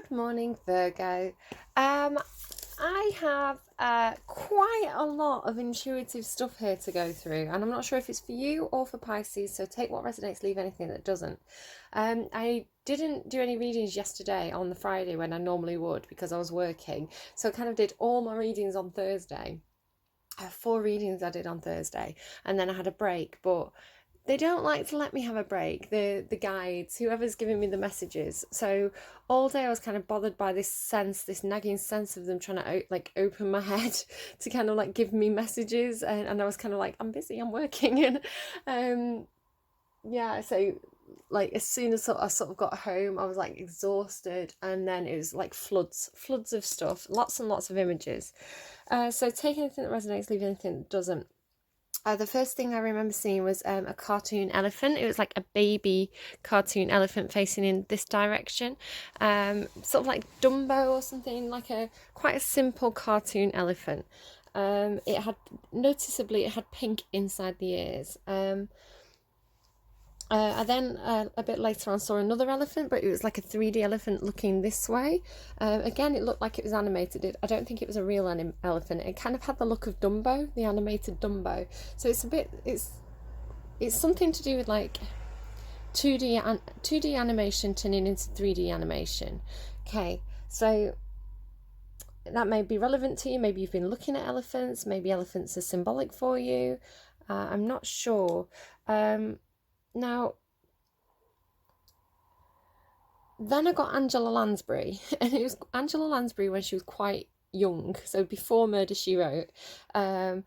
Good morning, Virgo. I have quite a lot of intuitive stuff here to go through, and I'm not sure if it's for you or for Pisces, so take what resonates, leave anything that doesn't. I didn't do any readings yesterday on the Friday when I normally would because I was working, so I kind of did all my readings on Thursday. I have 4 readings I did on Thursday, and then I had a break, but they don't like to let me have a break, the guides, whoever's giving me the messages. So all day I was kind of bothered by this nagging sense of them trying to open my head to kind of like give me messages, and I was kind of like, I'm busy, I'm working. And yeah, so like as soon as I sort of got home, I was like exhausted, and then it was like floods of stuff, lots and lots of images. So take anything that resonates, leave anything that doesn't. The first thing I remember seeing was a cartoon elephant. It was like a baby cartoon elephant facing in this direction, sort of like Dumbo or something, like a quite a simple cartoon elephant. It had noticeably it had pink inside the ears. I then a bit later on saw another elephant, but it was like a 3D elephant looking this way. Again, it looked like it was animated. I don't think it was a real elephant. It kind of had the look of Dumbo, the animated Dumbo. So it's something to do with like 2D animation turning into 3D animation. Okay, so that may be relevant to you. Maybe you've been looking at elephants. Maybe elephants are symbolic for you. I'm not sure. Now, then I got Angela Lansbury, and it was Angela Lansbury when she was quite young, so before Murder, She Wrote. And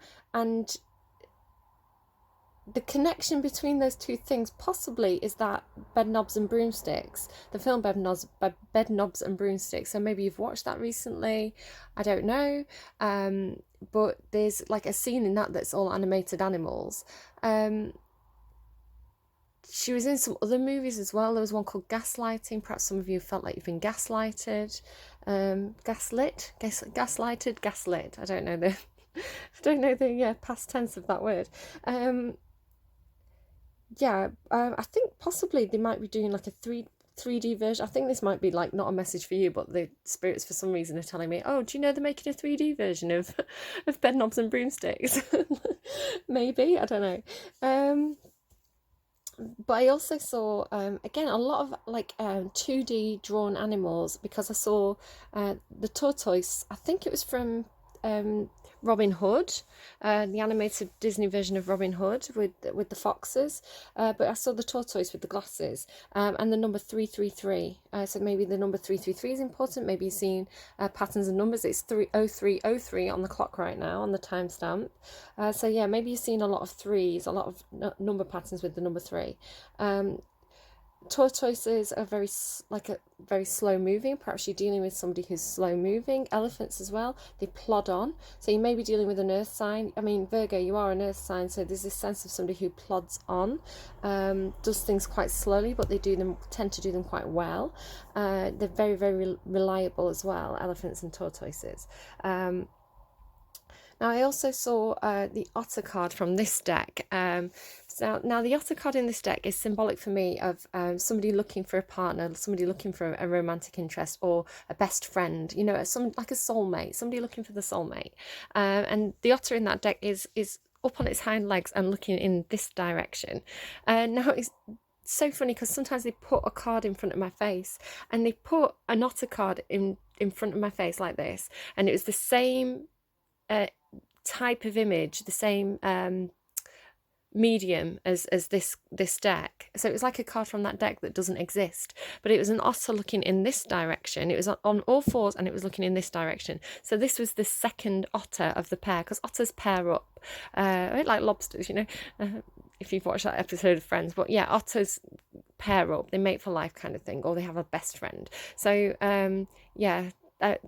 the connection between those two things possibly is that Bedknobs and Broomsticks, the film Bedknobs and Broomsticks. So maybe you've watched that recently. I don't know. But there's like a scene in that that's all animated animals. She was in some other movies as well. There was one called Gaslighting. Perhaps some of you felt like you've been gaslighted. Gaslighted, gaslit. I don't know the past tense of that word. I think possibly they might be doing like a 3D version. I think this might be like not a message for you, but the spirits for some reason are telling me, oh, do you know they're making a 3D version of Bedknobs and Broomsticks? Maybe, I don't know. But I also saw again a lot of like 2D drawn animals, because I saw the tortoise. I think it was from Robin Hood, the animated Disney version of Robin Hood with the foxes. But I saw the tortoise with the glasses, and the number 333. So maybe the number 333 is important. Maybe you've seen patterns and numbers. It's 30303 on the clock right now on the timestamp. So yeah, maybe you've seen a lot of threes, a lot of number patterns with the number 3. Tortoises are very slow moving. Perhaps you're dealing with somebody who's slow moving. Elephants as well, they plod on. So you may be dealing with an earth sign. I mean, Virgo, you are an earth sign, so there's this sense of somebody who plods on, does things quite slowly, but they tend to do them quite well. They're very, very reliable as well, elephants and tortoises. Now, I also saw the Otter card from this deck. Now, the Otter card in this deck is symbolic for me of somebody looking for a partner, somebody looking for a romantic interest or a best friend, like a soulmate, somebody looking for the soulmate. And the Otter in that deck is up on its hind legs and looking in this direction. Now, it's so funny because sometimes they put a card in front of my face, and they put an Otter card in front of my face like this, and it was the same type of image, the same medium as this deck. So it was like a card from that deck that doesn't exist, but it was an otter looking in this direction. It was on all fours and it was looking in this direction. So this was the second otter of the pair, because otters pair up a bit like lobsters, if you've watched that episode of Friends. But yeah, otters pair up, they mate for life kind of thing, or they have a best friend. So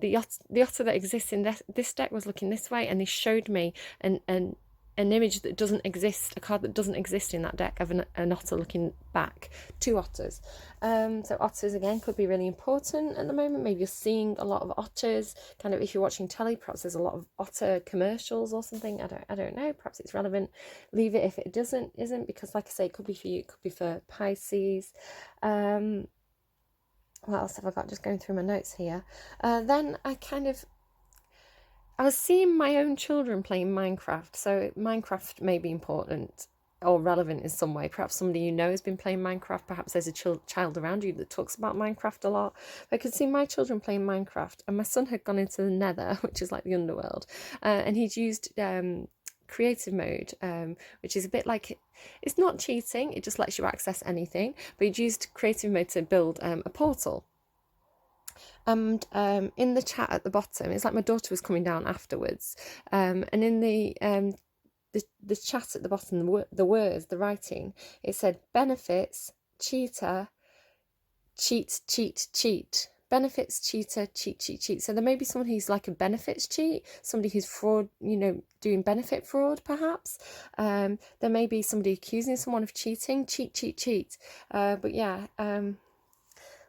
the otter that exists in this deck was looking this way, and they showed me an image that doesn't exist, a card that doesn't exist in that deck of an otter looking back. 2 otters. So otters again could be really important at the moment. Maybe you're seeing a lot of otters. Kind of if you're watching telly, perhaps there's a lot of otter commercials or something. I don't know. Perhaps it's relevant. Leave it if it isn't, because like I say, it could be for you. It could be for Pisces. what else have I got? Just going through my notes here. Then I was seeing my own children playing Minecraft. So Minecraft may be important or relevant in some way. Perhaps somebody you know has been playing Minecraft. Perhaps there's a child around you that talks about Minecraft a lot. I could see my children playing Minecraft, and my son had gone into the Nether, which is like the underworld, and he'd used creative mode, which is a bit like, it's not cheating, it just lets you access anything, but he'd used creative mode to build a portal. And in the chat at the bottom, it's like my daughter was coming down afterwards, and in the chat at the bottom, the words, the writing, it said benefits, cheater, cheat, cheat, cheat. Benefits, cheater, cheat, cheat, cheat. So there may be someone who's like a benefits cheat, somebody who's fraud, doing benefit fraud, perhaps. There may be somebody accusing someone of cheating, cheat, cheat, cheat. But yeah,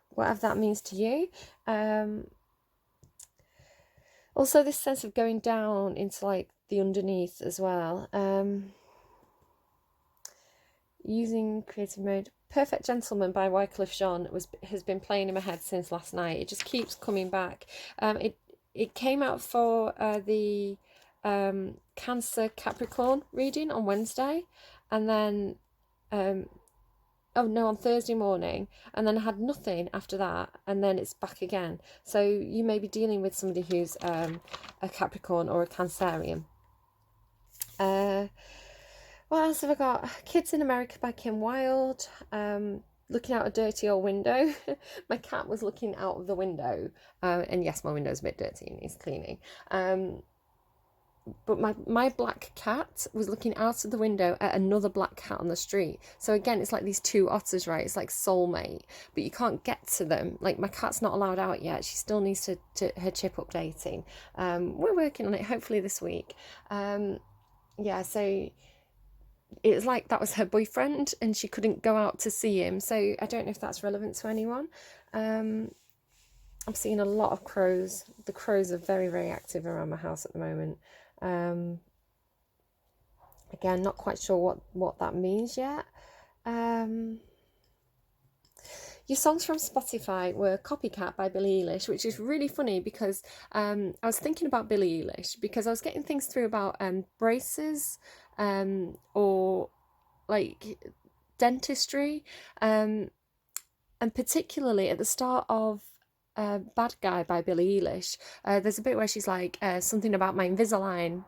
whatever that means to you. Also, this sense of going down into like the underneath as well. Using creative mode. Perfect Gentleman by Wycliffe Jean has been playing in my head since last night. It just keeps coming back. It came out for the Cancer Capricorn reading on Wednesday, and then on Thursday morning, and then I had nothing after that, and then it's back again. So you may be dealing with somebody who's a Capricorn or a Cancerian. What else have I got? Kids in America by Kim Wilde. Looking out a dirty old window. My cat was looking out of the window, and yes, my window's a bit dirty and needs cleaning. But my black cat was looking out of the window at another black cat on the street. So again, it's like these two otters, right? It's like soulmate, but you can't get to them. Like, my cat's not allowed out yet. She still needs her chip updating. We're working on it, hopefully this week. Yeah, so it was like that was her boyfriend and she couldn't go out to see him. So I don't know if that's relevant to anyone. I'm seeing a lot of crows. The crows are very, very active around my house at the moment. Again, not quite sure what that means yet. Your songs from Spotify were Copycat by Billie Eilish, which is really funny because I was thinking about Billie Eilish because I was getting things through about braces or like dentistry, and particularly at the start of Bad Guy by Billie Eilish, there's a bit where she's like something about my Invisalign,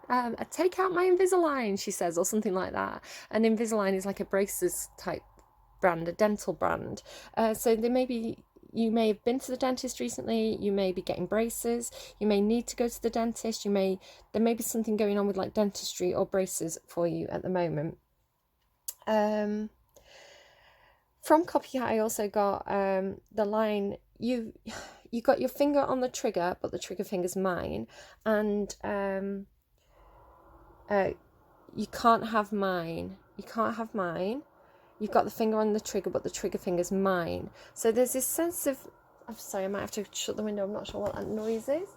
take out my Invisalign, she says, or something like that. And Invisalign is like a braces type brand, a dental brand. So you may have been to the dentist recently, you may be getting braces, you may need to go to the dentist, there may be something going on with like dentistry or braces for you at the moment. From Copycat, I also got the line, you got your finger on the trigger, but the trigger finger's mine, and you can't have mine. You can't have mine. You've got the finger on the trigger, but the trigger finger's mine. So there's this sense of... I'm sorry, I might have to shut the window. I'm not sure what that noise is.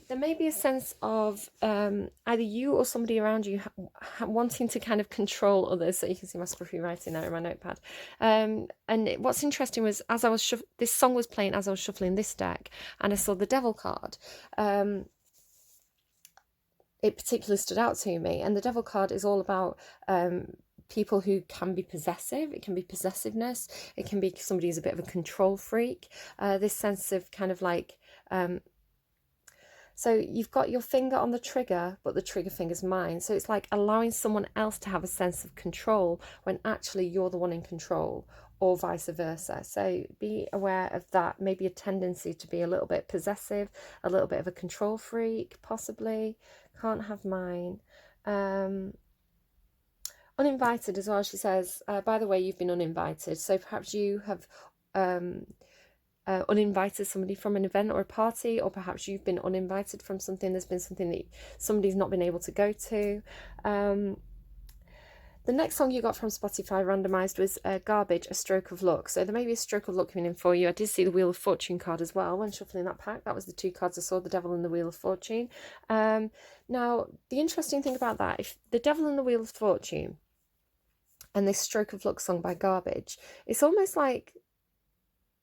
There may be a sense of either you or somebody around you wanting to kind of control others. So you can see my scruffy writing there in my notepad. And what's interesting was, as I was this song was playing as I was shuffling this deck, and I saw the Devil card. It particularly stood out to me, and the Devil card is all about people who can be possessive. It can be possessiveness. It can be somebody who's a bit of a control freak. This sense of kind of like... So you've got your finger on the trigger, but the trigger finger's mine. So it's like allowing someone else to have a sense of control when actually you're the one in control, or vice versa. So be aware of that. Maybe a tendency to be a little bit possessive, a little bit of a control freak, possibly. Can't have mine. Uninvited as well, she says. By the way, you've been uninvited. So perhaps you have... uninvited somebody from an event or a party, or perhaps you've been uninvited from something. There's been something that somebody's not been able to go to. The next song you got from Spotify randomized was Garbage, A Stroke of Luck. So there may be a stroke of luck coming in for you. I did see the Wheel of Fortune card as well when shuffling that pack. That was the two cards I saw, the Devil and the Wheel of Fortune. Now, the interesting thing about that, if the Devil and the Wheel of Fortune and this stroke of luck sung by Garbage, it's almost like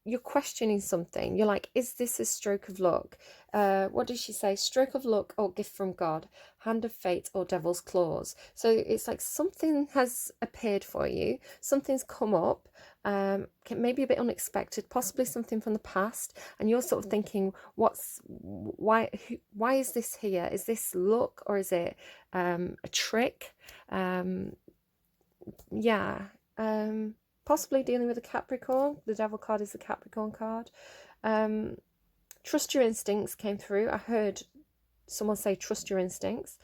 you're questioning something. You're like, is this a stroke of luck? What does she say? Stroke of luck or gift from God, hand of fate or devil's claws. So it's like something has appeared for you, something's come up, maybe a bit unexpected, possibly something from the past, and you're sort of thinking, why is this here? Is this luck, or is it a trick? Possibly dealing with a Capricorn. The Devil card is the Capricorn card. Trust your instincts came through. I heard someone say trust your instincts.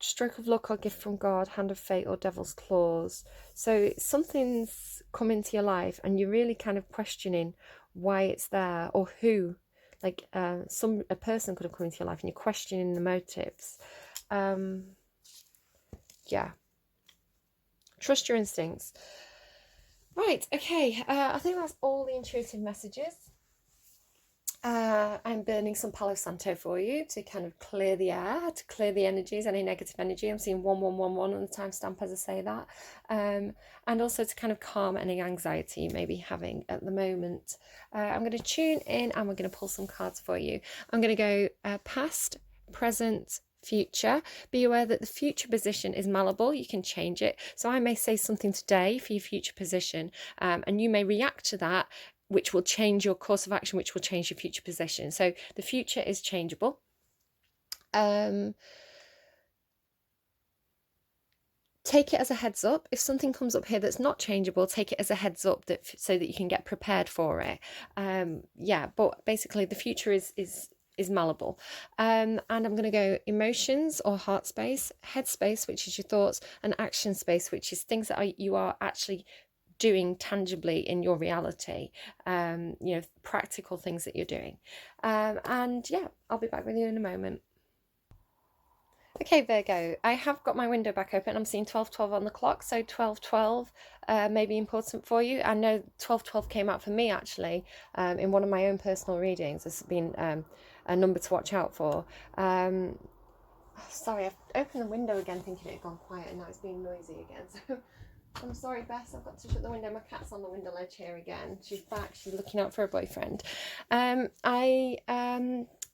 Stroke of luck or gift from God, hand of fate or devil's claws. So something's come into your life and you're really kind of questioning why it's there, or who. Like a person could have come into your life and you're questioning the motives. Trust your instincts. Right, okay. I think that's all the intuitive messages. I'm burning some Palo Santo for you to kind of clear the air, to clear the energies, any negative energy. I'm seeing 1111 on the timestamp as I say that. And also to kind of calm any anxiety you may be having at the moment. I'm going to tune in and we're going to pull some cards for you. I'm going to go past, present, future. Be aware that the future position is malleable. You can change it. So I may say something today for your future position, and you may react to that, which will change your course of action, which will change your future position. So the future is changeable. Take it as a heads up. If something comes up here that's not changeable, take it as a heads up, so that you can get prepared for it. But basically the future is malleable. And I'm going to go emotions or heart space, head space, which is your thoughts, and action space, which is things that you are actually doing tangibly in your reality, practical things that you're doing. I'll be back with you in a moment. Okay, Virgo, I have got my window back open. I'm seeing 12:12 on the clock, so 12:12 may be important for you. I know 12:12 came out for me, actually, in one of my own personal readings. This has been a number to watch out for. Sorry, I've opened the window again thinking it had gone quiet, and now it's being noisy again. So I'm sorry, Bess, I've got to shut the window. My cat's on the window ledge here again. She's back. She's looking out for her boyfriend.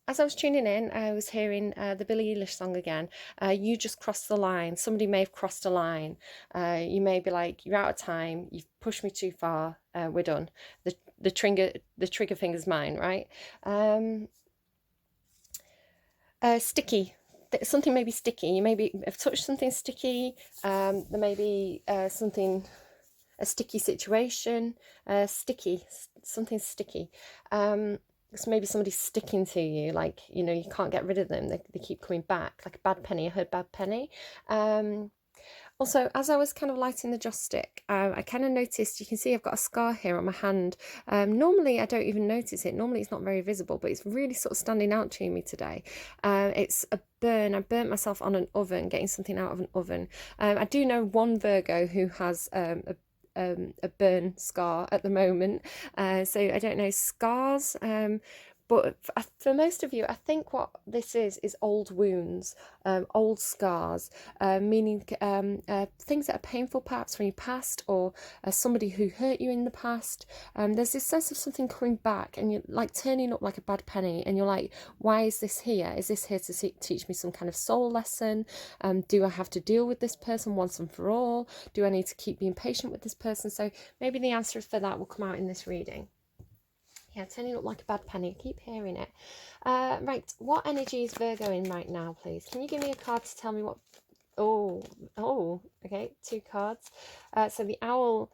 As I was tuning in, I was hearing the Billie Eilish song again. You just crossed the line. Somebody may have crossed a line. You may be like, you're out of time. You've pushed me too far. We're done. The trigger finger's mine, right? Sticky. Something may be sticky. You maybe have touched something sticky. There may be a sticky situation. Something sticky. So maybe somebody's sticking to you, like, you can't get rid of them. They keep coming back, like a bad penny. I heard bad penny. Also, as I was kind of lighting the joss stick, I kind of noticed, you can see I've got a scar here on my hand. Normally, I don't even notice it. Normally, it's not very visible, but it's really sort of standing out to me today. It's a burn. I burnt myself on an oven, getting something out of an oven. I do know one Virgo who has a burn scar at the moment, so I don't know scars, but for most of you, I think what this is old wounds, old scars, meaning things that are painful perhaps from your past, or somebody who hurt you in the past. There's this sense of something coming back, and you're like turning up like a bad penny, and you're like, why is this here? Is this here to teach me some kind of soul lesson? Do I have to deal with this person once and for all? Do I need to keep being patient with this person? So maybe the answer for that will come out in this reading. Yeah, turning up like a bad penny. I keep hearing it. Right, what energy is Virgo in right now, please? Can you give me a card to tell me what... Oh, okay, 2 cards. So the owl,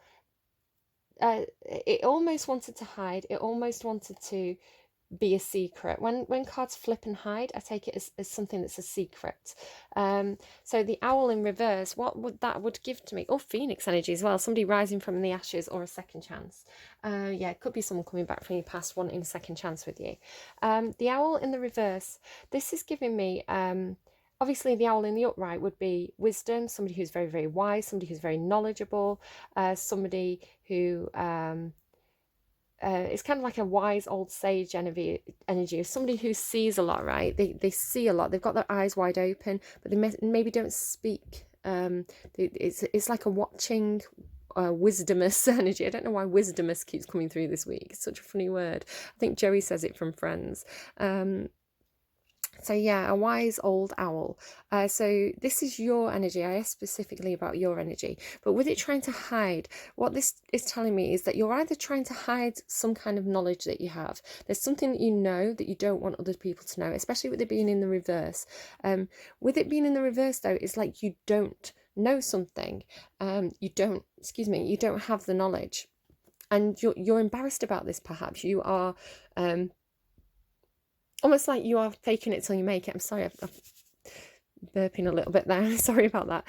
it almost wanted to hide. It almost wanted to be a secret. When cards flip and hide, I take it as something that's a secret. So the owl in reverse, what would that give to me? Or Phoenix energy as well, somebody rising from the ashes, or a second chance. It could be someone coming back from your past wanting a second chance with you. The owl in the reverse, this is giving me obviously the owl in the upright would be wisdom, somebody who's very, very wise, somebody who's very knowledgeable, somebody who it's kind of like a wise old sage energy of somebody who sees a lot, right? They see a lot. They've got their eyes wide open, but they maybe don't speak It's like a watching wisdomous energy. I don't know why wisdomous keeps coming through this week. It's such a funny word. I think Joey says it from Friends. So yeah, a wise old owl. So this is your energy. I asked specifically about your energy, but with it trying to hide, what this is telling me is that you're either trying to hide some kind of knowledge that you have. There's something that you know that you don't want other people to know, especially with it being in the reverse. With it being in the reverse though, it's like you don't know something. You don't have the knowledge, and you're embarrassed about this. Perhaps you are. Almost like you are faking it till you make it. I'm sorry, I'm burping a little bit there. Sorry about that.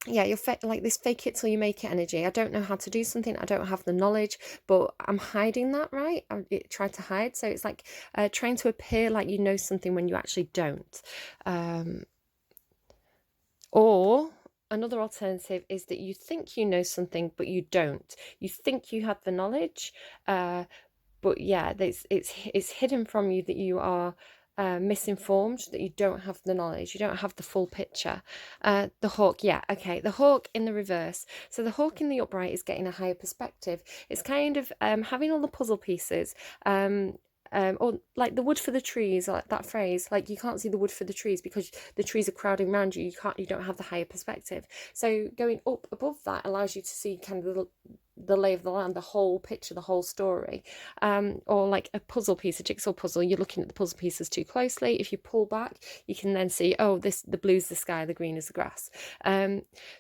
Yeah, you're like this fake it till you make it energy. I don't know how to do something. I don't have the knowledge, but I'm hiding that, right? I tried to hide. So it's like trying to appear like you know something when you actually don't. Or another alternative is that you think you know something, but you don't. You think you have the knowledge, but yeah, it's hidden from you that you are misinformed, that you don't have the knowledge, you don't have the full picture. The hawk, yeah, okay, the hawk in the reverse. So the hawk in the upright is getting a higher perspective. It's kind of having all the puzzle pieces. Or like the wood for the trees, like that phrase, like you can't see the wood for the trees because the trees are crowding around you. You don't have the higher perspective. So going up above that allows you to see kind of the lay of the land, the whole picture, the whole story. Or like a puzzle piece, a jigsaw puzzle, you're looking at the puzzle pieces too closely. If you pull back, you can then see, oh, the blue's the sky, the green is the grass.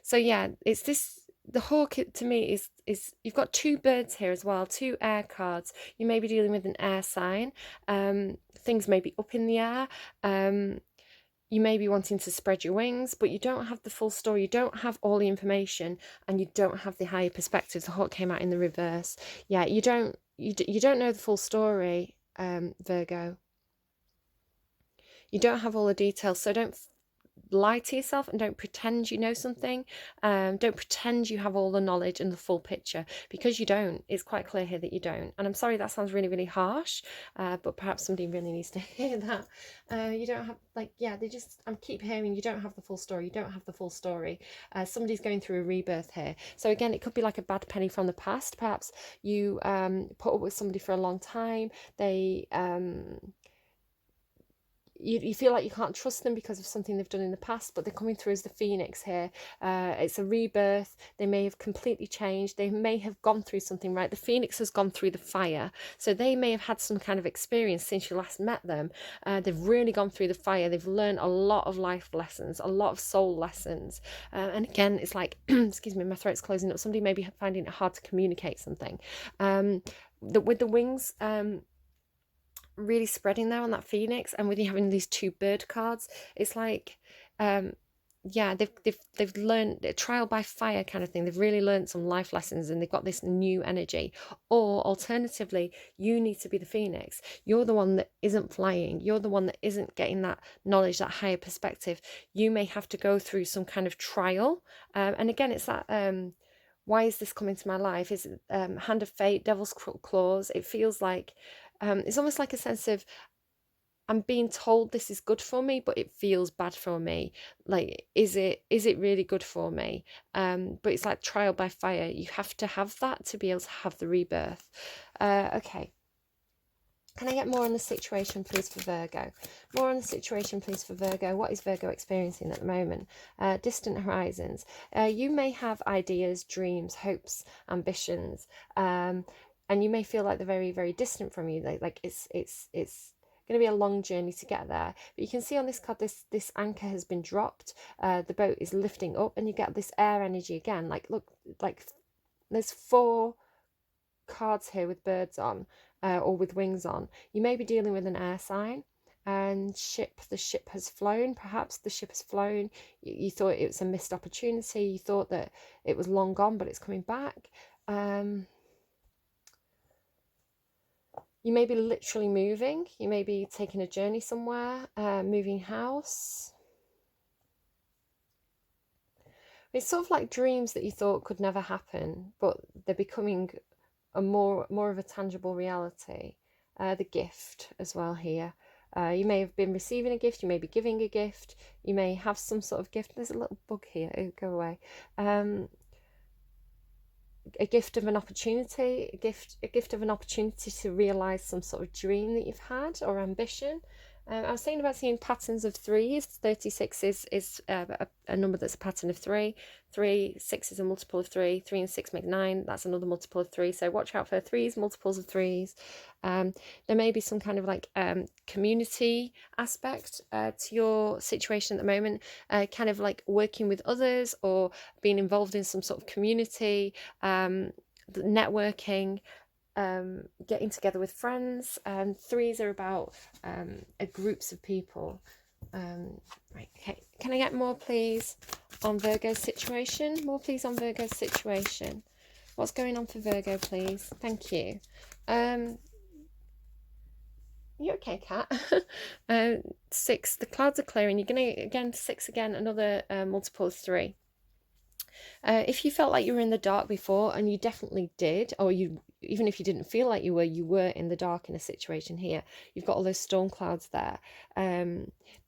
So yeah, it's this. The hawk to me is you've got two birds here as well, two air cards. You may be dealing with an air sign. Things may be up in the air. You may be wanting to spread your wings, but you don't have the full story. You don't have all the information, and you don't have the higher perspective. The hawk came out in the reverse. Yeah, you don't know the full story, Virgo. You don't have all the details, so don't lie to yourself and don't pretend you know something. Don't pretend you have all the knowledge and the full picture, because you don't. It's quite clear here that you don't, and I'm sorry that sounds really, really harsh, but perhaps somebody really needs to hear that. You don't have, like, yeah, I keep hearing you don't have the full story. You don't have the full story. Somebody's going through a rebirth here. So again, it could be like a bad penny from the past. Perhaps you put up with somebody for a long time. They you feel like you can't trust them because of something they've done in the past, but they're coming through as the phoenix here. It's a rebirth. They may have completely changed. They may have gone through something, right? The phoenix has gone through the fire, so they may have had some kind of experience since you last met them. They've really gone through the fire. They've learned a lot of life lessons, a lot of soul lessons. And again, it's like, excuse me, my throat's closing up. Somebody may be finding it hard to communicate something. With the wings, really spreading there on that phoenix, and with you having these two bird cards, it's like yeah, they've learned a trial by fire kind of thing. They've really learned some life lessons, and they've got this new energy. Or alternatively, you need to be the phoenix. You're the one that isn't flying. You're the one that isn't getting that knowledge, that higher perspective. You may have to go through some kind of trial, and again, it's that why is this coming to my life? Is it hand of fate, devil's claws? It feels like it's almost like a sense of, I'm being told this is good for me, but it feels bad for me. Like, is it really good for me? But it's like trial by fire. You have to have that to be able to have the rebirth. Okay. Can I get more on the situation, please, for Virgo? More on the situation, please, for Virgo. What is Virgo experiencing at the moment? Distant horizons. You may have ideas, dreams, hopes, ambitions, and you may feel like they're very, very distant from you. Like it's going to be a long journey to get there. But you can see on this card, this anchor has been dropped. The boat is lifting up, and you get this air energy again. Like, look, like there's 4 cards here with birds on, or with wings on. You may be dealing with an air sign. And the ship has flown. Perhaps the ship has flown. You thought it was a missed opportunity. You thought that it was long gone, but it's coming back. You may be literally moving. You may be taking a journey somewhere, moving house. It's sort of like dreams that you thought could never happen, but they're becoming a more of a tangible reality. The gift as well here. You may have been receiving a gift, you may be giving a gift, you may have some sort of gift. There's a little bug here, it'll go away. A gift of an opportunity, a gift of an opportunity to realise some sort of dream that you've had or ambition. I was saying about seeing patterns of threes. 36 is a number that's a pattern of three. 6 is a multiple of 3. 3 and 6 make 9. That's another multiple of 3. So watch out for threes, multiples of threes. There may be some kind of like community aspect to your situation at the moment, kind of like working with others or being involved in some sort of community, networking, getting together with friends. Threes are about groups of people. Right, okay. Can I get more, please, on Virgo's situation? More, please, on Virgo's situation. What's going on for Virgo, please? Thank you. You okay, Cat? 6. The clouds are clearing. You're going to, again, 6 again, another multiple of 3. If you felt like you were in the dark before, and you definitely did, or you, even if you didn't feel like you were in the dark in a situation here, you've got all those storm clouds there.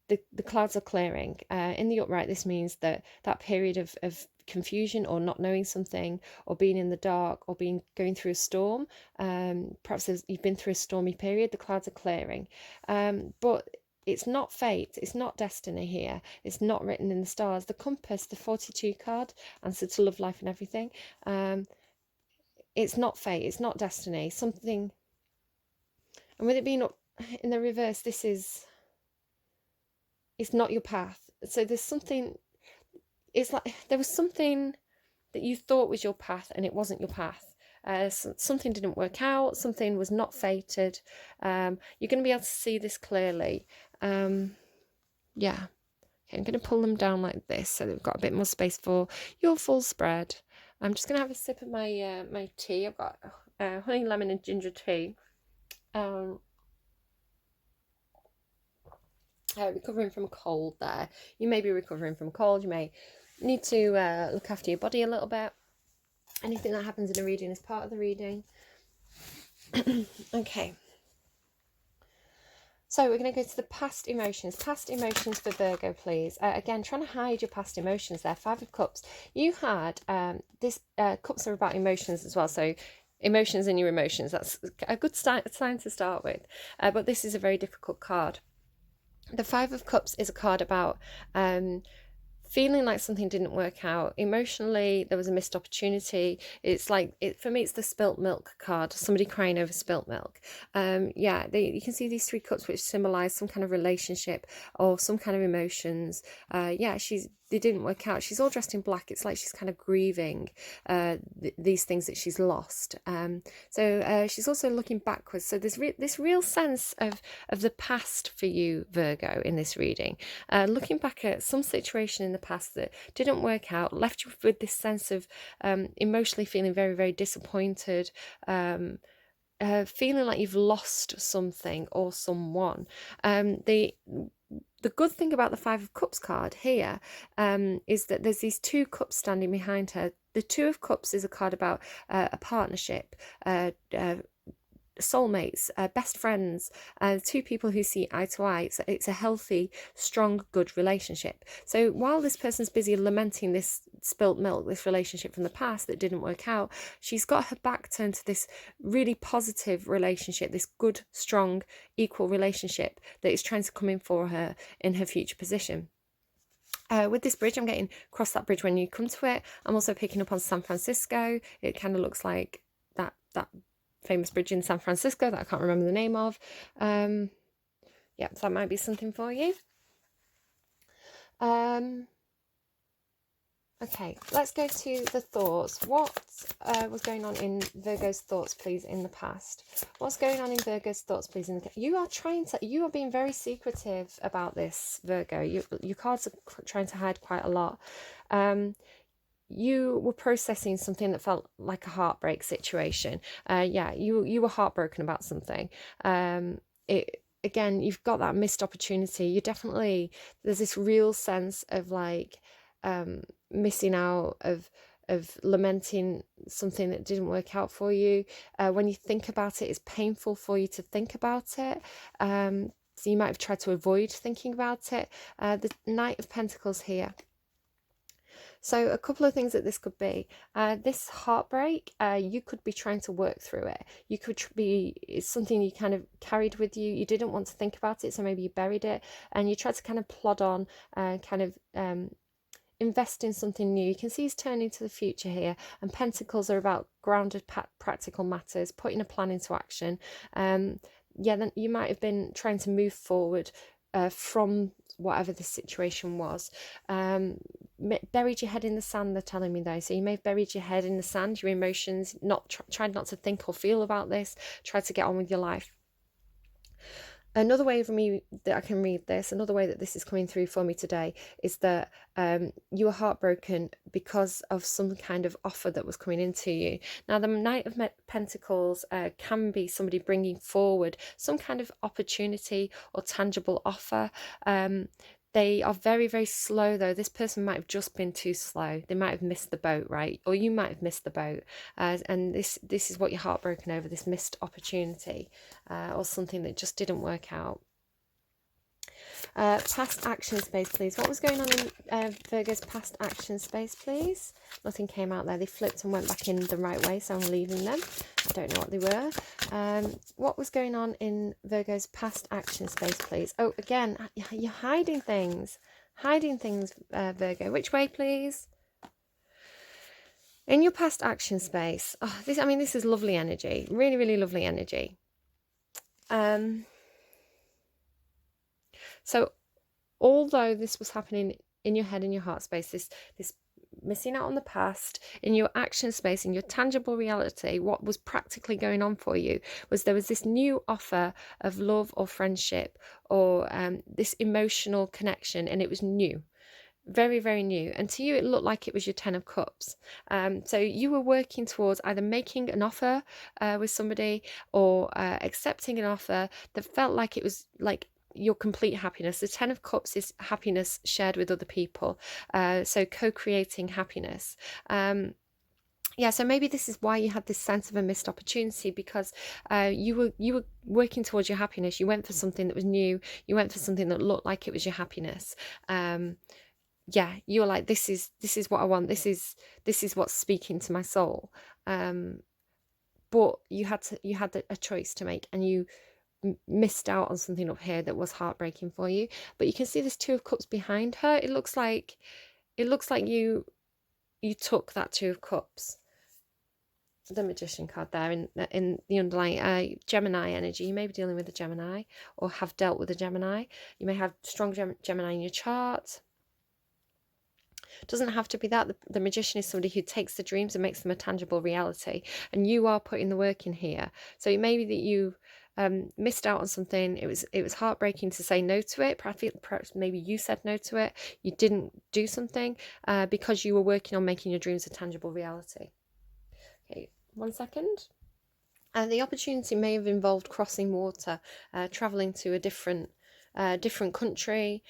The clouds are clearing. In the upright, this means that period of confusion or not knowing something or being in the dark or going through a storm, perhaps you've been through a stormy period, the clouds are clearing. But it's not fate, it's not destiny here, it's not written in the stars. The compass, the 42 card, answer to love, life and everything, it's not fate, it's not destiny, something. And with it being up in the reverse, it's not your path. So there's something, it's like there was something that you thought was your path and it wasn't your path. Something didn't work out, something was not fated. You're going to be able to see this clearly. Yeah. Okay, I'm going to pull them down like this so they've got a bit more space for your full spread. I'm just going to have a sip of my my tea. I've got honey, lemon and ginger tea. Recovering from a cold there. You may be recovering from a cold. You may need to look after your body a little bit. Anything that happens in a reading is part of the reading. Okay. So we're going to go to the past emotions. Past emotions for Virgo, please. Again, trying to hide your past emotions there. 5 of Cups. You had this. Cups are about emotions as well. So emotions and your emotions. That's a good sign to start with. But this is a very difficult card. The 5 of Cups is a card about feeling like something didn't work out emotionally. There was a missed opportunity. It's like, for me, it's the spilt milk card, somebody crying over spilt milk. You can see these 3 cups which symbolize some kind of relationship or some kind of emotions. They didn't work out. She's all dressed in black. It's like she's kind of grieving these things that she's lost. So she's also looking backwards. So there's this real sense of the past for you, Virgo, in this reading. Looking back at some situation in the past that didn't work out, left you with this sense of emotionally feeling very, very disappointed, feeling like you've lost something or someone. The good thing about the 5 of Cups card here is that there's these 2 cups standing behind her. The 2 of Cups is a card about a partnership, soulmates, best friends, 2 people who see eye to eye. It's a healthy, strong, good relationship. So while this person's busy lamenting this spilt milk, this relationship from the past that didn't work out, she's got her back turned to this really positive relationship, this good, strong, equal relationship that is trying to come in for her in her future position. With this bridge, I'm getting cross that bridge when you come to it. I'm also picking up on San Francisco. It kind of looks like that famous bridge in San Francisco that I can't remember the name of. So that might be something for you. Okay, let's go to the thoughts. What was going on in Virgo's thoughts, please, in the past? What's going on in Virgo's thoughts, please? You are being very secretive about this, Virgo. Your cards are trying to hide quite a lot. You were processing something that felt like a heartbreak situation. You were heartbroken about something. Again, you've got that missed opportunity. There's this real sense of like missing out, of lamenting something that didn't work out for you. When you think about it, it's painful for you to think about it. So you might have tried to avoid thinking about it. The Knight of Pentacles here. So a couple of things that this could be. This heartbreak, you could be trying to work through it. You could be, it's something you kind of carried with you. You didn't want to think about it, so maybe you buried it. And you tried to kind of plod on, kind of invest in something new. You can see he's turning to the future here. And Pentacles are about grounded, practical matters, putting a plan into action. Yeah, then you might have been trying to move forward from whatever the situation was. Buried your head in the sand, they're telling me though. So you may have buried your head in the sand, your emotions, tried not to think or feel about this, tried to get on with your life. Another way for me that I can read this, another way that this is coming through for me today, is that you were heartbroken because of some kind of offer that was coming into you. Now, the Knight of Pentacles can be somebody bringing forward some kind of opportunity or tangible offer. They are very, very slow, though. This person might have just been too slow. They might have missed the boat, right? Or you might have missed the boat. And this is what you're heartbroken over, this missed opportunity or something that just didn't work out. Past action space, please. What was going on in Virgo's past action space, please? Nothing came out there. They flipped and went back in the right way, so I'm leaving them. I don't know what they were. What was going on in Virgo's past action space, please? Oh, again, you're hiding things. Hiding things, Virgo. Which way, please? In your past action space. Oh, this is lovely energy. Really, really lovely energy. So although this was happening in your head, in your heart space, this missing out on the past, in your action space, in your tangible reality, what was practically going on for you was there was this new offer of love or friendship or this emotional connection, and it was new. Very, very new. And to you, it looked like it was your 10 of Cups. So you were working towards either making an offer with somebody or accepting an offer that felt like it was like your complete happiness. The 10 of Cups is happiness shared with other people. So co-creating happiness. Yeah, so maybe this is why you had this sense of a missed opportunity, because you were working towards your happiness. You went for something that was new. You went for something that looked like it was your happiness. Yeah, you were like, this is what I want. This is what's speaking to my soul. But you had a choice to make, and you missed out on something up here that was heartbreaking for you. But you can see there's 2 of Cups behind her. It looks like you took that 2 of Cups. The Magician card there in the underlying Gemini energy. You may be dealing with a Gemini or have dealt with a Gemini. You may have strong Gemini in your chart. Doesn't have to be that. The Magician is somebody who takes the dreams and makes them a tangible reality, and you are putting the work in here. So it may be that you missed out on something. It was heartbreaking to say no to it. Perhaps maybe you said no to it. You didn't do something because you were working on making your dreams a tangible reality. Okay, 1 second. The opportunity may have involved crossing water, traveling to a different country.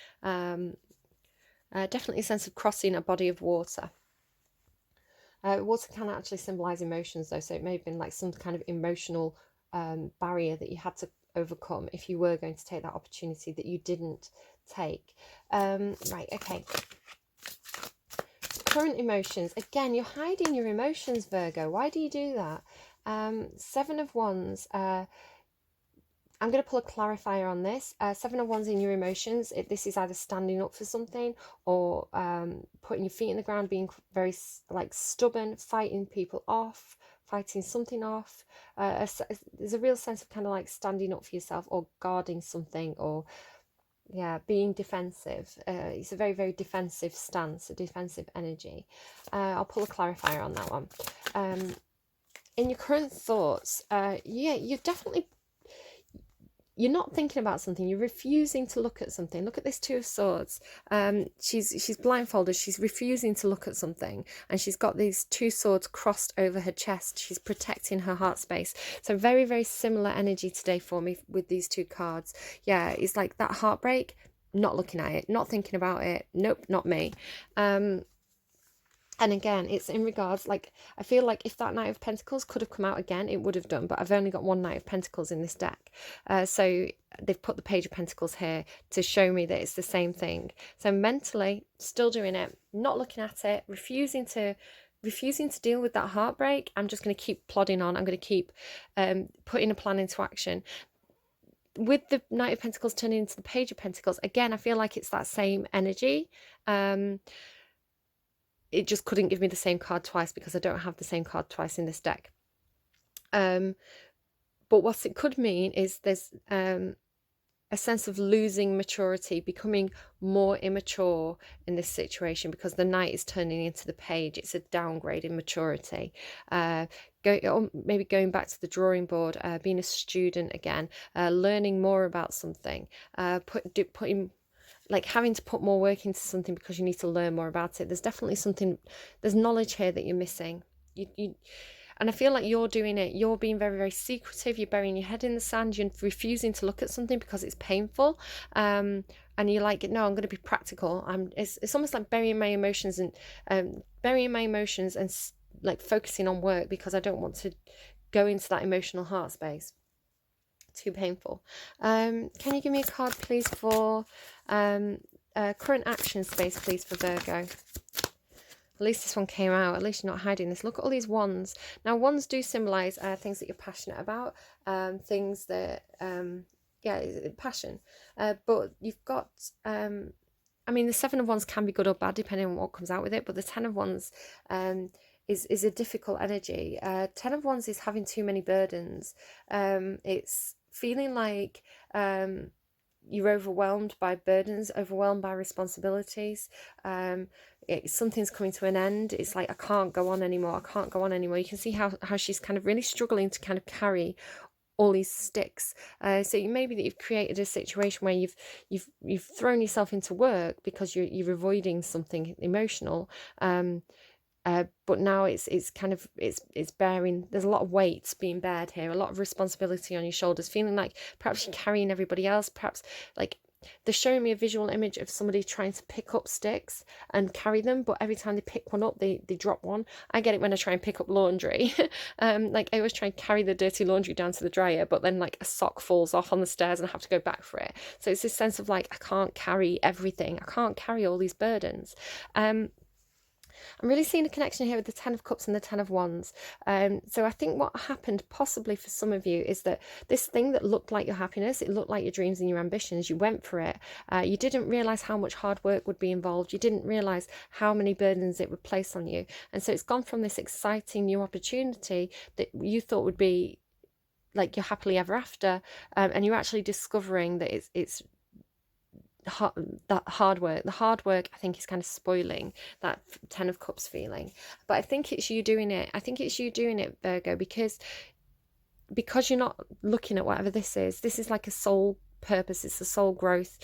Definitely a sense of crossing a body of water. Water can actually symbolize emotions, though, so it may have been like some kind of emotional barrier that you had to overcome if you were going to take that opportunity that you didn't take. Right, okay. Current emotions. Again, you're hiding your emotions, Virgo. Why do you do that? 7 of Wands. I'm going to pull a clarifier on this. 7 of Wands in your emotions. This is either standing up for something or putting your feet in the ground, being very like stubborn, fighting people off, fighting something off. There's a real sense of kind of like standing up for yourself or guarding something, or yeah, being defensive. It's a very, very defensive stance, a defensive energy. I'll pull a clarifier on that one. In your current thoughts, yeah, you're not thinking about something. You're refusing to look at something. Look at this 2 of Swords. She's blindfolded. She's refusing to look at something, and she's got these 2 swords crossed over her chest. She's protecting her heart space. So very, very similar energy today for me with these 2 cards. Yeah, it's like that heartbreak. Not looking at it. Not thinking about it. Nope, not me. And again, it's in regards, like, I feel like if that Knight of Pentacles could have come out again, it would have done, but I've only got one Knight of Pentacles in this deck. So they've put the Page of Pentacles here to show me that it's the same thing. So mentally, still doing it, not looking at it, refusing to deal with that heartbreak. I'm just going to keep plodding on. I'm going to keep putting a plan into action. With the Knight of Pentacles turning into the Page of Pentacles, again, I feel like it's that same energy. It just couldn't give me the same card twice because I don't have the same card twice in this deck. But what it could mean is there's a sense of losing maturity, becoming more immature in this situation, because the Knight is turning into the Page. It's a downgrade in maturity. Maybe going back to the drawing board, being a student again, learning more about something, putting like having to put more work into something because you need to learn more about it. There's definitely something, there's knowledge here that you're missing. And I feel like you're doing it. You're being very, very secretive. You're burying your head in the sand. You're refusing to look at something because it's painful. And you're like, no, I'm going to be practical. It's almost like burying my emotions and like focusing on work because I don't want to go into that emotional heart space. Too painful. Can you give me a card, please, for current action space, please, for Virgo? At least this one came out. At least you're not hiding this. Look at all these wands. Now, wands do symbolize things that you're passionate about, things that, passion. But you've got, I mean, the Seven of Wands can be good or bad depending on what comes out with it. But the Ten of Wands is a difficult energy. 10 of Wands is having too many burdens. It's feeling like you're overwhelmed by burdens, overwhelmed by responsibilities. Something's coming to an end. It's like, I can't go on anymore. I can't go on anymore. You can see how she's kind of really struggling to kind of carry all these sticks. So maybe that you've created a situation where you've thrown yourself into work because you're avoiding something emotional. But now it's bearing, there's a lot of weight being bared here, a lot of responsibility on your shoulders, feeling like perhaps you're carrying everybody else, perhaps like they're showing me a visual image of somebody trying to pick up sticks and carry them, but every time they pick one up, they drop one. I get it when I try and pick up laundry. Like I always try and carry the dirty laundry down to the dryer, but then like a sock falls off on the stairs and I have to go back for it. So it's this sense of like, I can't carry everything. I can't carry all these burdens. I'm really seeing a connection here with the Ten of Cups and the Ten of Wands. So I think what happened possibly for some of you is that this thing that looked like your happiness, it looked like your dreams and your ambitions, you went for it. You didn't realise how much hard work would be involved. You didn't realise how many burdens it would place on you. And so it's gone from this exciting new opportunity that you thought would be like your happily ever after, and you're actually discovering that it's that hard work. The hard work, I think, is kind of spoiling that Ten of Cups feeling. But I think it's you doing it. I think it's you doing it, Virgo, because you're not looking at whatever this is. This is like a soul purpose. It's a soul growth.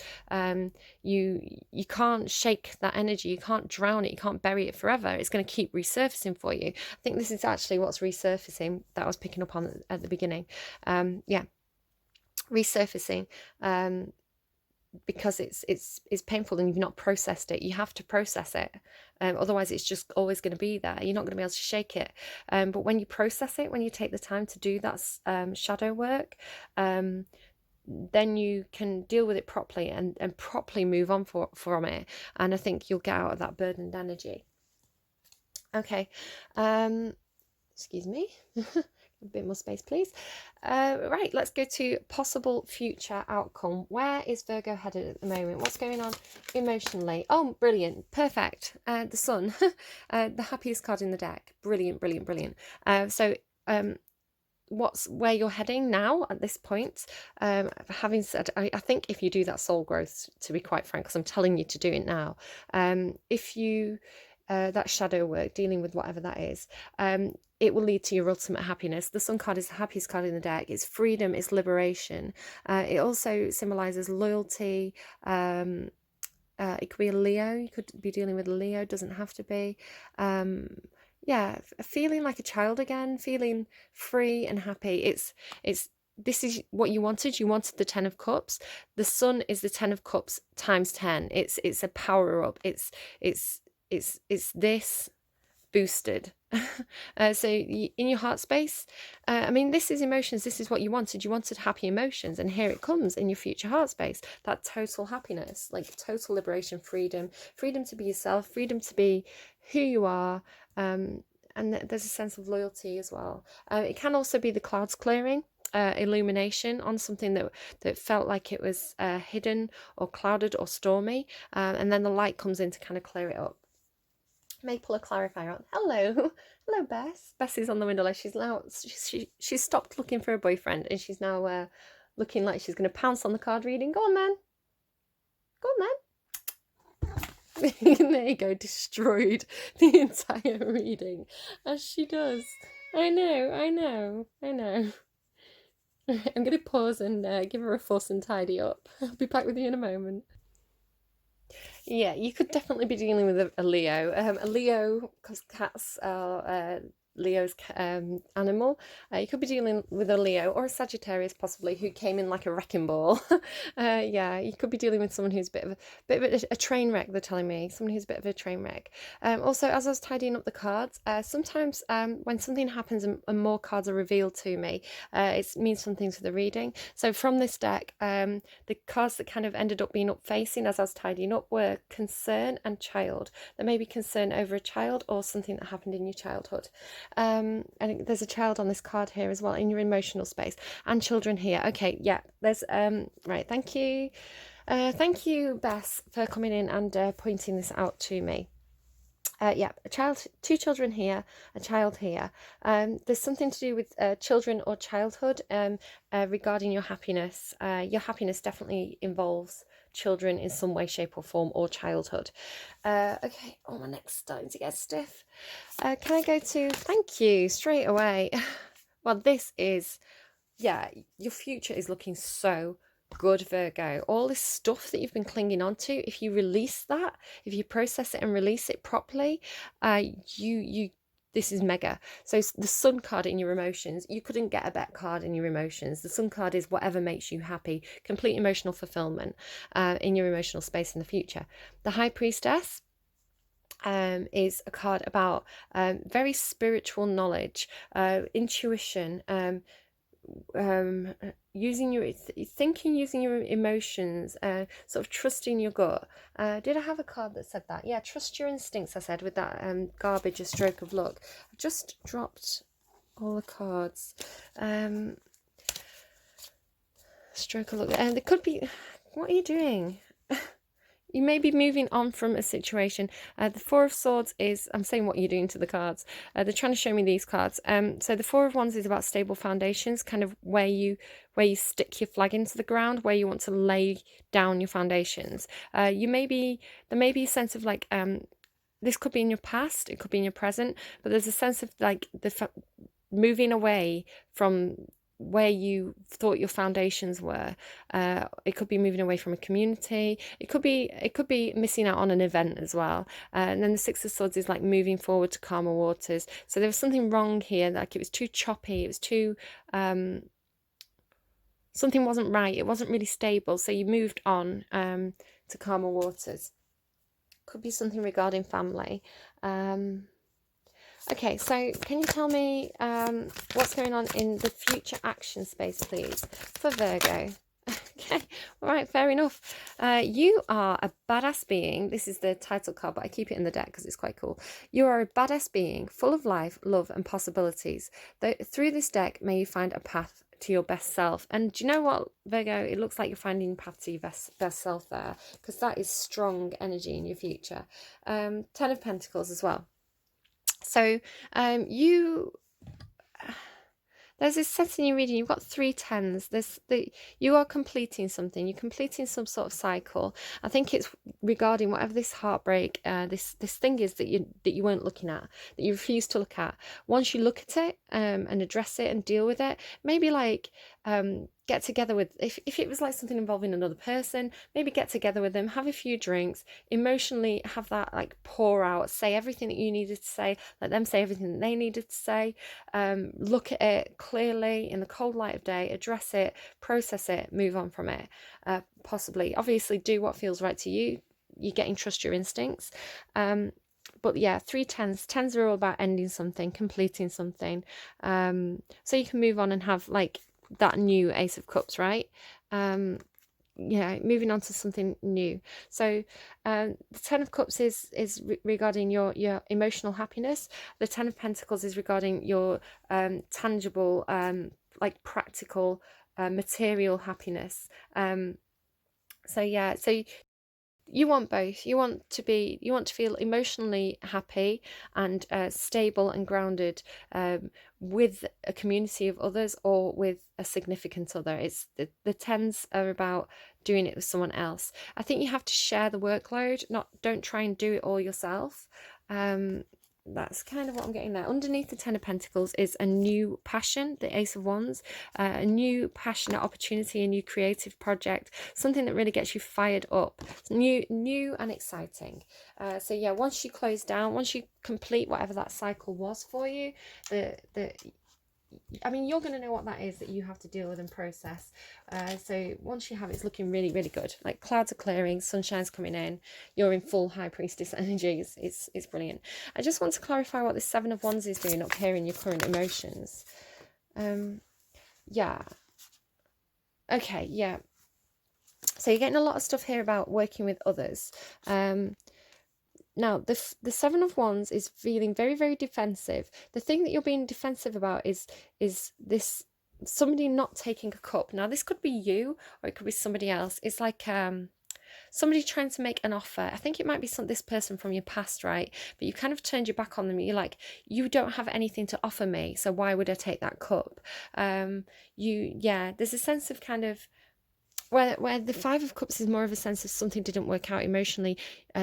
You can't shake that energy. You can't drown it. You can't bury it forever. It's going to keep resurfacing for you. I think this is actually what's resurfacing that I was picking up on at the beginning. Resurfacing. Because it's painful and you've not processed it. You have to process it, otherwise it's just always going to be there. You're not going to be able to shake it. But when you process it, when you take the time to do that shadow work, then you can deal with it properly and properly move on from it. And I think you'll get out of that burdened energy. Okay, excuse me. A bit more space, please. Right, let's go to possible future outcome. Where is Virgo headed at the moment? What's going on emotionally? Oh, brilliant. Perfect. The Sun. The happiest card in the deck. Brilliant, brilliant, brilliant. So where you're heading now at this point? Having said, I think if you do that soul growth, to be quite frank, because I'm telling you to do it now, if you that shadow work, dealing with whatever that is, it will lead to your ultimate happiness. The Sun card is the happiest card in the deck. It's freedom, it's liberation. It also symbolizes loyalty. It could be a Leo. You could be dealing with a Leo. Doesn't have to be. Feeling like a child again, feeling free and happy. This is what you wanted. You wanted the Ten of Cups. The Sun is the Ten of Cups times 10. It's a power up. It's this. boosted. So in your heart space, I mean, this is emotions. This is what you wanted. You wanted happy emotions, and here it comes in your future heart space. That total happiness, like total liberation, freedom to be yourself, freedom to be who you are. And there's a sense of loyalty as well. It can also be the clouds clearing. Illumination on something that felt like it was hidden or clouded or stormy, and then the light comes in to kind of clear it up. May pull a clarifier out. Hello, hello, Bess. Bess is on the window. She's now she's stopped looking for a boyfriend, and she's now looking like she's going to pounce on the card reading. Go on, then. Go on, then. There you go. Destroyed the entire reading, as she does. I know. I'm going to pause and give her a fuss and tidy up. I'll be back with you in a moment. Yeah, you could definitely be dealing with a Leo. A Leo, because cats are Leo's animal. You could be dealing with a Leo or a Sagittarius possibly, who came in like a wrecking ball. Yeah, you could be dealing with someone who's a bit of a train wreck. They're telling me someone who's a bit of a train wreck. Also, as I was tidying up the cards, sometimes when something happens and more cards are revealed to me, it means some things for the reading. So from this deck, the cards that kind of ended up being up facing as I was tidying up were concern and child. There may be concern over a child or something that happened in your childhood. I think there's a child on this card here as well in your emotional space, and children here. Okay, yeah, there's right, thank you Bess for coming in and pointing this out to me. Yeah, a child, two children here, a child here. There's something to do with children or childhood regarding your happiness. Your happiness definitely involves children in some way, shape or form, or childhood. Okay, oh, my neck's starting to get stiff. Can I go to thank you straight away? Well, this is, yeah, your future is looking so good, Virgo. All this stuff that you've been clinging on to, if you release that, if you process it and release it properly, this is mega. So the Sun card in your emotions, you couldn't get a better card in your emotions. The Sun card is whatever makes you happy, complete emotional fulfillment in your emotional space in the future. The High Priestess is a card about very spiritual knowledge, intuition, using your thinking, using your emotions, sort of trusting your gut. Did I have a card that said that? Yeah, trust your instincts, I said, with that garbage, a stroke of luck. I just dropped all the cards. Stroke of luck. And it could be, what are you doing? You may be moving on from a situation. The Four of Swords is, I'm saying what you're doing to the cards. They're trying to show me these cards. So the Four of Wands is about stable foundations, kind of where you stick your flag into the ground, where you want to lay down your foundations. There may be a sense of like, this could be in your past, it could be in your present, but there's a sense of like moving away from where you thought your foundations were. It could be moving away from a community. It could be missing out on an event as well. And then the Six of Swords is like moving forward to calmer waters. So there was something wrong here, like it was too choppy, it was too something wasn't right, it wasn't really stable, so you moved on to calmer waters. Could be something regarding family. Okay, so can you tell me what's going on in the future action space, please, for Virgo? Okay, all right, fair enough. You are a badass being. This is the title card, but I keep it in the deck because it's quite cool. You are a badass being, full of life, love, and possibilities. Through this deck, may you find a path to your best self. And do you know what, Virgo? It looks like you're finding a path to your best self there, because that is strong energy in your future. 10 of Pentacles as well. So there's this sense in your reading, you've got 3 tens. You are completing something. You're completing some sort of cycle. I think it's regarding whatever this heartbreak, this thing is that you weren't looking at, that you refuse to look at. Once you look at it and address it and deal with it, maybe like get together with, if it was like something involving another person, maybe get together with them, have a few drinks, emotionally have that like pour out, say everything that you needed to say, let them say everything that they needed to say, look at it clearly in the cold light of day, address it, process it, move on from it. Possibly, obviously do what feels right to you. You're getting trust your instincts. but yeah, 3 tens. Tens are all about ending something, completing something. So you can move on and have like that new Ace of Cups, right? Yeah, moving on to something new. So the Ten of Cups is regarding your emotional happiness. The Ten of Pentacles is regarding your tangible, like practical, material happiness. So yeah, so you want both. You want to feel emotionally happy and stable and grounded, with a community of others or with a significant other. It's the tens are about doing it with someone else. I think you have to share the workload, don't try and do it all yourself. That's kind of what I'm getting there. Underneath the Ten of Pentacles is a new passion, the Ace of Wands, a new passionate opportunity, a new creative project, something that really gets you fired up. It's new and exciting. So yeah, once you close down, once you complete whatever that cycle was for you, I mean, you're going to know what that is that you have to deal with and process. So once you have it, it's looking really, really good. Like clouds are clearing, sunshine's coming in. You're in full High Priestess energies. It's brilliant. I just want to clarify what the Seven of Wands is doing up here in your current emotions. Yeah. Okay, yeah. So you're getting a lot of stuff here about working with others. Now, the Seven of Wands is feeling very, very defensive. The thing that you're being defensive about is this somebody not taking a cup. Now, this could be you or it could be somebody else. It's like somebody trying to make an offer. I think it might be this person from your past, right? But you kind of turned your back on them. You're like, you don't have anything to offer me, so why would I take that cup? There's a sense of kind of where the Five of Cups is more of a sense of something didn't work out emotionally,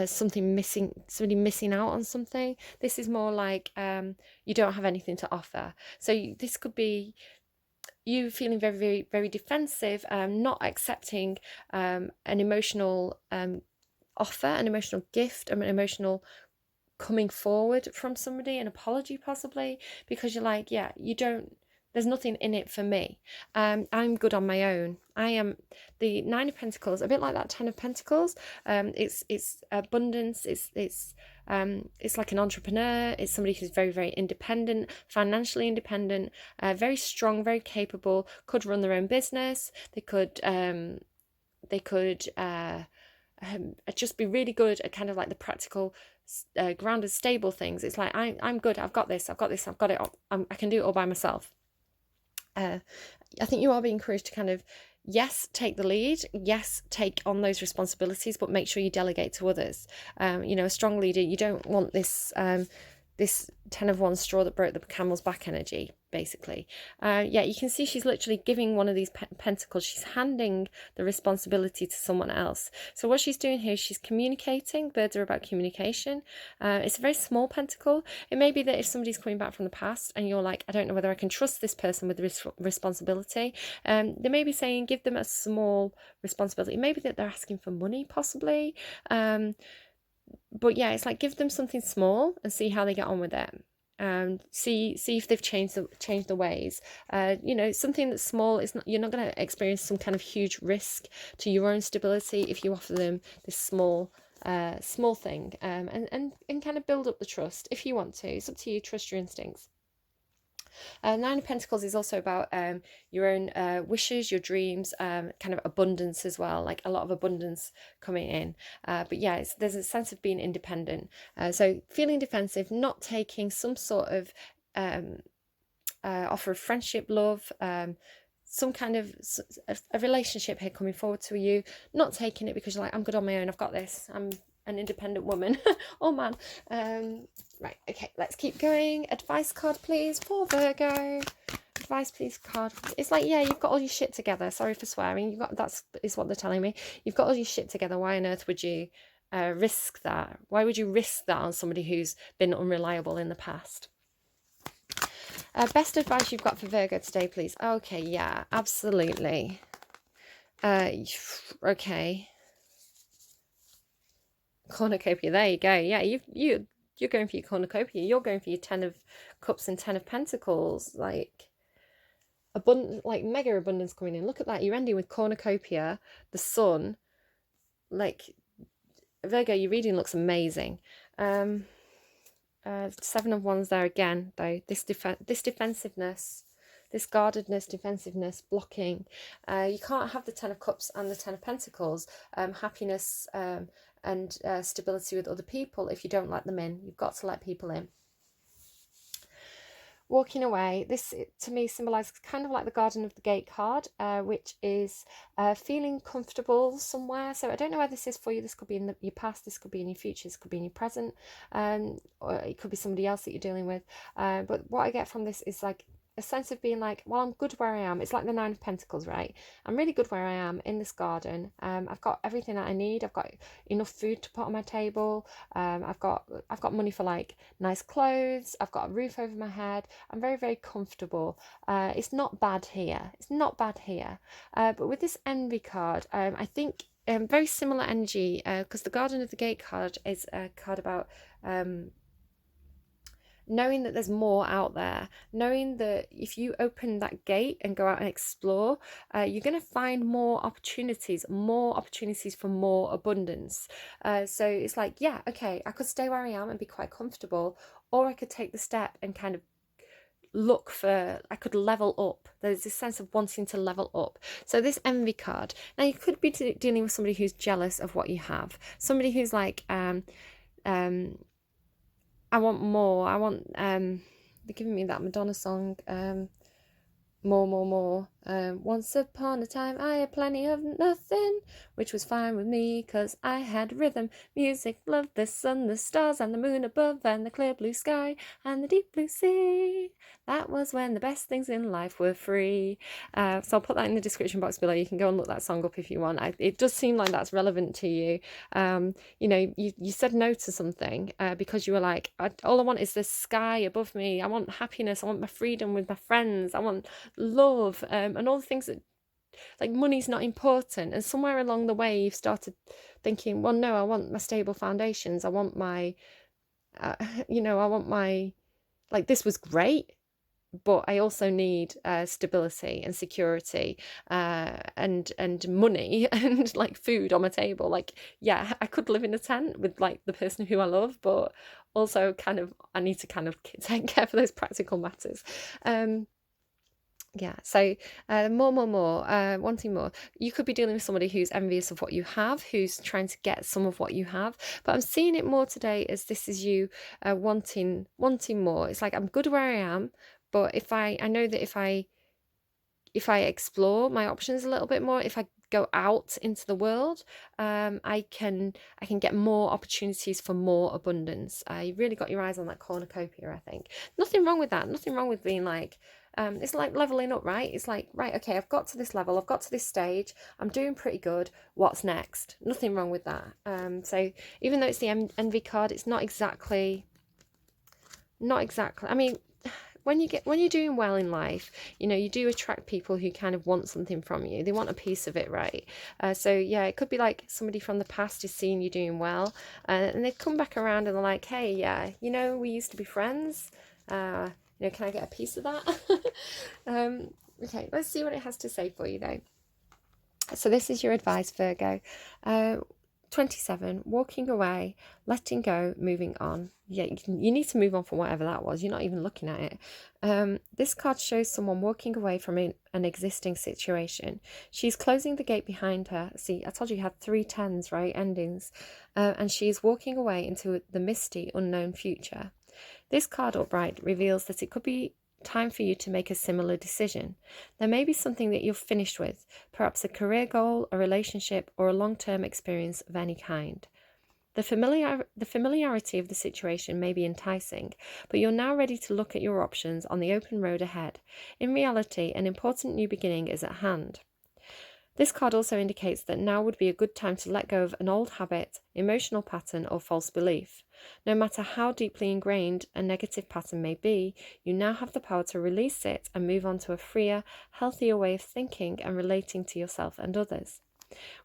somebody missing out on something. This is more like you don't have anything to offer. So this could be you feeling very, very, very defensive, not accepting an emotional offer, an emotional gift, an emotional coming forward from somebody, an apology possibly, because you're like, yeah, there's nothing in it for me. I'm good on my own. I am the Nine of Pentacles, a bit like that Ten of Pentacles. It's abundance. It's like an entrepreneur. It's somebody who's very, very independent, financially independent, very strong, very capable. Could run their own business. They could just be really good at kind of like the practical, grounded, stable things. It's like I'm good. I've got this. I've got it. I can do it all by myself. I think you are being encouraged to kind of, yes, take the lead, yes, take on those responsibilities, but make sure you delegate to others. A strong leader, you don't want this Ten of Wands straw that broke the camel's back energy, basically. You can see she's literally giving one of these pentacles. She's handing the responsibility to someone else. So what she's doing here is she's communicating. Birds are about communication. It's a very small pentacle. It may be that if somebody's coming back from the past and you're like, I don't know whether I can trust this person with the responsibility, they may be saying give them a small responsibility. It may be that they're asking for money, possibly. But yeah, it's like give them something small and see how they get on with it. See if they've changed the ways. Something that's small is not, you're not going to experience some kind of huge risk to your own stability if you offer them this small thing, and kind of build up the trust if you want to. It's up to you. Trust your instincts. Nine of Pentacles is also about your own wishes, your dreams, kind of abundance as well, like a lot of abundance coming in. But yeah, there's a sense of being independent. So feeling defensive, not taking some sort of offer of friendship, love, some kind of a relationship here coming forward to you, not taking it because you're like, I'm good on my own, I've got this, I'm an independent woman or man. Right, okay, let's keep going. Advice card, please, for Virgo. Advice, please, card. It's like, yeah, you've got all your shit together. Sorry for swearing. That is what they're telling me. You've got all your shit together. Why on earth would you risk that? Why would you risk that on somebody who's been unreliable in the past? Best advice you've got for Virgo today, please. Okay, yeah, absolutely. Okay. Cornucopia, there you go. Yeah, you're going for your cornucopia. You're going for your Ten of Cups and Ten of Pentacles. Like abundant, like mega abundance coming in. Look at that. You're ending with cornucopia, the sun. Like Virgo, your reading looks amazing. Seven of Wands there again, though. This defensiveness, this guardedness, defensiveness, blocking. You can't have the Ten of Cups and the Ten of Pentacles, happiness and stability with other people if you don't let them in. You've got to let people in. Walking away, this to me symbolises kind of like the Garden of the Gate card, which is feeling comfortable somewhere. So I don't know where this is for you. This could be in your past, this could be in your future, this could be in your present, or it could be somebody else that you're dealing with. But what I get from this is like a sense of being like, well, I'm good where I am. It's like the Nine of Pentacles, right? I'm really good where I am in this garden. I've got everything that I need. I've got enough food to put on my table. I've got money for like nice clothes. I've got a roof over my head. I'm very, very comfortable. It's not bad here. It's not bad here. But with this Envy card, I think very similar energy, because the Garden of the Gate card is a card about knowing that there's more out there, knowing that if you open that gate and go out and explore, you're going to find more opportunities for more abundance. So it's like, yeah, okay, I could stay where I am and be quite comfortable, or I could take the step and kind of look for, I could level up. There's this sense of wanting to level up. So this Envy card, now you could be dealing with somebody who's jealous of what you have, somebody who's like, I want more. I want, they're giving me that Madonna song, more. Once upon a time I had plenty of nothing, which was fine with me, 'cause I had rhythm, music, love, the sun, the stars, and the moon above, and the clear blue sky, and the deep blue sea. That was when the best things in life were free. So I'll put that in the description box below. You can go and look that song up if you want. It does seem like that's relevant to you. You know, you said no to something because you were like, all I want is the sky above me. I want happiness. I want my freedom with my friends. I want love, and all the things that, like, money's not important. And somewhere along the way you've started thinking, well, no, I want my stable foundations. I want my I want my, like, this was great, but I also need stability and security, and money and like food on my table. Like, yeah, I could live in a tent with like the person who I love, but also kind of I need to kind of take care for those practical matters. Yeah, so more, wanting more. You could be dealing with somebody who's envious of what you have, who's trying to get some of what you have. But I'm seeing it more today as this is you wanting more. It's like, I'm good where I am, but if I know that if I explore my options a little bit more, if I go out into the world, I can get more opportunities for more abundance. You really got your eyes on that cornucopia, I think. Nothing wrong with that. Nothing wrong with being like, it's like leveling up, right? It's like, right, okay, I've got to this level, I've got to this stage, I'm doing pretty good, what's next? Nothing wrong with that. So even though it's the Envy card, it's not exactly, I mean, when you're doing well in life, you know, you do attract people who kind of want something from you. They want a piece of it, right? So yeah, it could be like somebody from the past is seeing you doing well, and they've come back around and they're like, hey, yeah, you know, we used to be friends. You know, can I get a piece of that? Okay, let's see what it has to say for you though. So this is your advice, Virgo. 27, walking away, letting go, moving on. Yeah, you need to move on from whatever that was. You're not even looking at it. This card shows someone walking away from an existing situation. She's closing the gate behind her. See, I told you had 3 tens, right? Endings. And she's walking away into the misty, unknown future. This card upright reveals that it could be time for you to make a similar decision. There may be something that you're finished with, perhaps a career goal, a relationship, or a long-term experience of any kind. The familiarity of the situation may be enticing, but you're now ready to look at your options on the open road ahead. In reality, an important new beginning is at hand. This card also indicates that now would be a good time to let go of an old habit, emotional pattern, or false belief. No matter how deeply ingrained a negative pattern may be, you now have the power to release it and move on to a freer, healthier way of thinking and relating to yourself and others.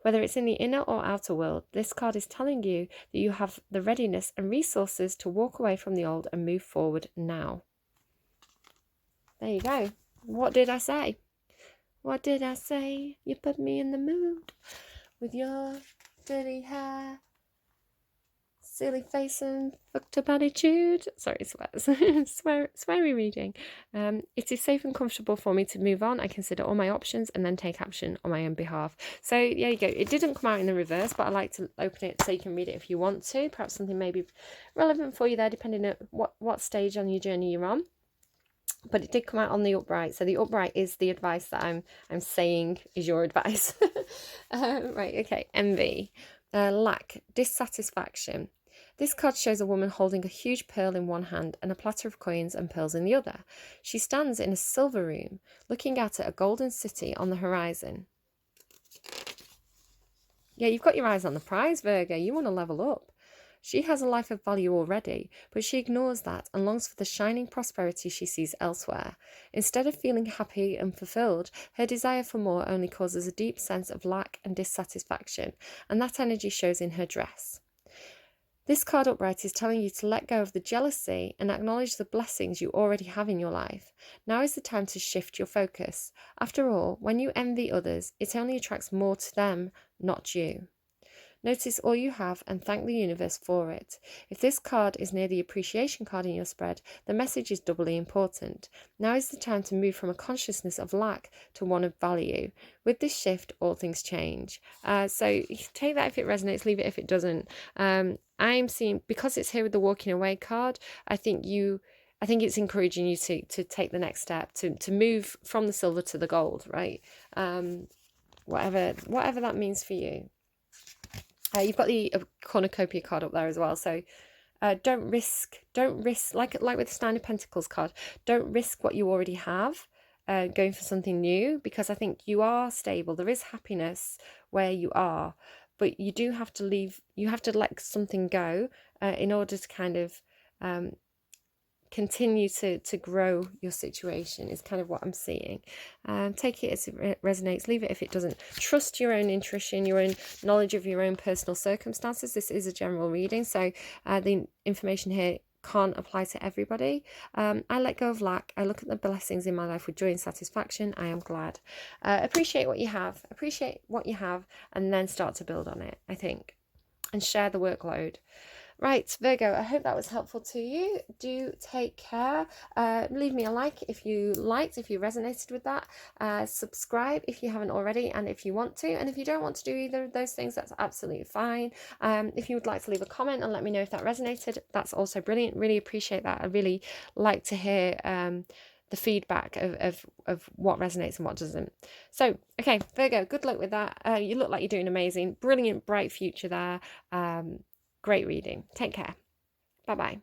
Whether it's in the inner or outer world, this card is telling you that you have the readiness and resources to walk away from the old and move forward now. There you go. What did I say? What did I say? You put me in the mood with your dirty hair. silly face and fucked up attitude. Sorry, sweary reading. It is safe and comfortable for me to move on. I consider all my options and then take action on my own behalf. So there you go. It didn't come out in the reverse, but I like to open it so you can read it if you want to. Perhaps something may be relevant for you there, depending on what stage on your journey you're on. But it did come out on the upright, so the upright is the advice that I'm saying is your advice. Right, okay. Envy, lack, dissatisfaction. This card shows a woman holding a huge pearl in one hand and a platter of coins and pearls in the other. She stands in a silver room, looking out at a golden city on the horizon. Yeah, you've got your eyes on the prize, Virgo. You want to level up. She has a life of value already, but she ignores that and longs for the shining prosperity she sees elsewhere. Instead of feeling happy and fulfilled, her desire for more only causes a deep sense of lack and dissatisfaction, and that energy shows in her dress. This card upright is telling you to let go of the jealousy and acknowledge the blessings you already have in your life. Now is the time to shift your focus. After all, when you envy others, it only attracts more to them, not you. Notice all you have and thank the universe for it. If this card is near the appreciation card in your spread, the message is doubly important. Now is the time to move from a consciousness of lack to one of value. With this shift, all things change. So take that if it resonates, leave it if it doesn't. I'm seeing, because it's here with the walking away card, I think it's encouraging you to take the next step, to move from the silver to the gold, right? Whatever that means for you. You've got the cornucopia card up there as well. So don't risk, like with the Nine of Pentacles card, don't risk what you already have, going for something new, because I think you are stable. There is happiness where you are, but you do have to leave, you have to let something go in order to kind of continue to grow your situation, is kind of what I'm seeing. Take it as it resonates, leave it if it doesn't. Trust your own intuition, your own knowledge of your own personal circumstances. This is a general reading, so the information here can't apply to everybody. I let go of lack. I look at the blessings in my life with joy and satisfaction. I am glad. Appreciate what you have, and then start to build on it, I think, and share the workload. Right, Virgo, I hope that was helpful to you. Do take care. Leave me a like if you resonated with that. Subscribe if you haven't already, and if you want to. And if you don't want to do either of those things, that's absolutely fine. If you would like to leave a comment and let me know if that resonated, that's also brilliant. Really appreciate that. I really like to hear the feedback of what resonates and what doesn't. So, okay, Virgo, good luck with that. You look like you're doing amazing. Brilliant, bright future there. Great reading. Take care. Bye-bye.